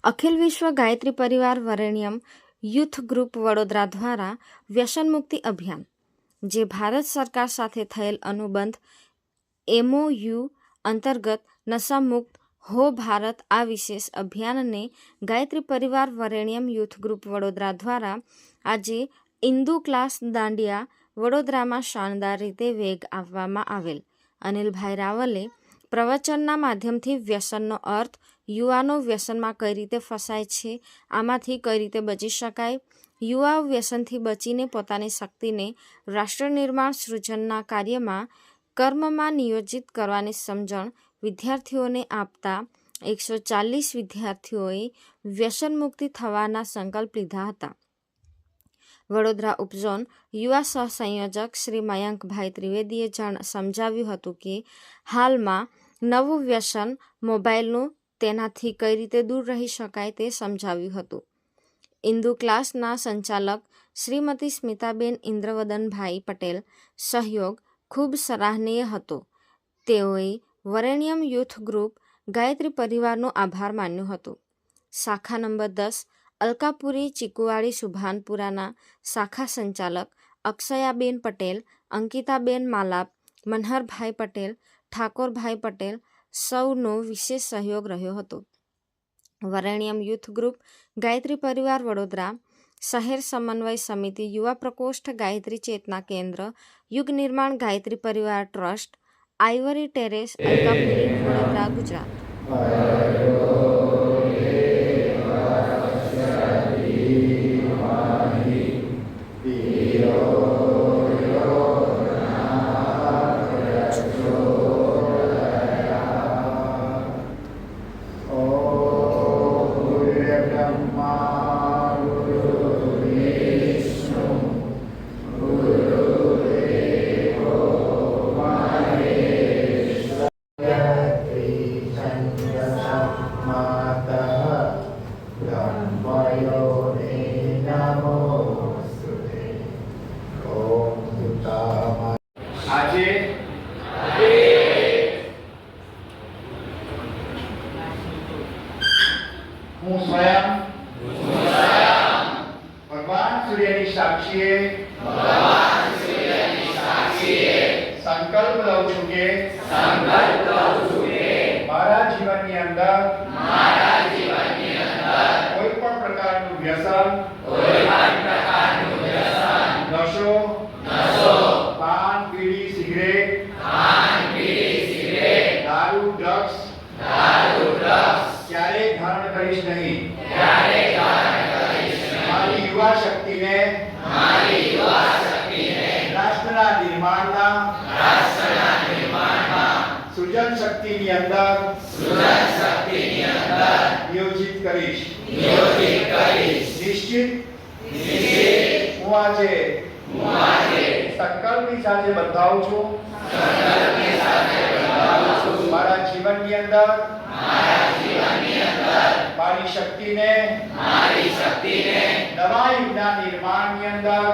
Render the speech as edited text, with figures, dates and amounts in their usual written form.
અખિલ વિશ્વ ગાયત્રી પરિવાર વરેણ્યમ youth group Vadodara દ્વારા વ્યસન મુક્તિ અભિયાન, જે ભારત સરકાર સાથે થયેલ અનુબંધ MOU અંતર્ગત નશામુક્ત હો ભારત આ વિશેષ અભિયાનને ગાયત્રી પરિવાર વરેણ્યમ યુથ ગ્રુપ વડોદરા દ્વારા આજે ઇન્દુ ક્લાસ દાંડિયા વડોદરામાં શાનદાર રીતે વેગ આપવામાં આવેલ. અનિલભાઈ રાવલે પ્રવચનના માધ્યમથી વ્યસનનો અર્થ, યુવાનો વ્યસનમાં કઈ રીતે ફસાય છે, આમાંથી કઈ રીતે બચી શકાય, યુવાઓ વ્યસનથી બચીને પોતાની શક્તિને રાષ્ટ્ર નિર્માણ સૃજનના કાર્યમાં કર્મમાં નિયોજિત કરવાની સમજણ વિદ્યાર્થીઓને આપતા 140 વિદ્યાર્થીઓએ વ્યસન મુક્તિ થવાના સંકલ્પ લીધા હતા. વડોદરા ઉપઝોન યુવા સહસંયોજક શ્રી મયંકભાઈ ત્રિવેદીએ સમજાવ્યું હતું કે હાલમાં નવું વ્યસન મોબાઈલનું, તેનાથી કઈ રીતે દૂર રહી શકાય તે સમજાવ્યું હતું. ઇન્દુ ક્લાસના સંચાલક શ્રીમતી સ્મિતાબેન ઇન્દ્રવદનભાઈ પટેલ સહયોગ ખૂબ સરાહનીય હતો. તેઓએ વરેણ્યમ યુથ ગ્રુપ ગાયત્રી પરિવારનો આભાર માન્યો હતો. શાખા નંબર 10 અલકાપુરી ચીકુવાડી સુભાનપુરાના શાખા સંચાલક અક્ષયાબેન પટેલ, અંકિતાબેન માલાપ, મનહરભાઈ પટેલ, ઠાકોરભાઈ પટેલ સૌનો વિશેષ સહયોગ રહ્યો હતો. વરેણ્યમ યુથ ગ્રુપ ગાયત્રી પરિવાર વડોદરા, શહેર સમન્વય સમિતિ, યુવા પ્રકોષ્ઠ, ગાયત્રી ચેતના કેન્દ્ર, યુગ નિર્માણ ગાયત્રી પરિવાર trust, ivory terrace, Alkapuri, Vadodara, Gujarat. આજે હું સ્વયં ભગવાન સૂર્યની સાક્ષીએ સંકલ્પ લઉં છું કે મારા જીવનની અંદર કોઈ પણ પ્રકારનું વ્યસન, નશો, પાન, બીડી, સિગરેટ, દારૂ, ડ્રગ્સ ક્યારેય ધારણ કરીશ નહીં. મારી યુવા શક્તિને રાષ્ટ્રના નિર્માણના સૃજન શક્તિની અંદર નિયોજિત કરીશ. નિશ્ચિત હું આજે સંકલ્પની સાથે બંધાવું છું. મારા જીવનની અંદર મારી શક્તિને નવા યુગના નિર્માણની અંદર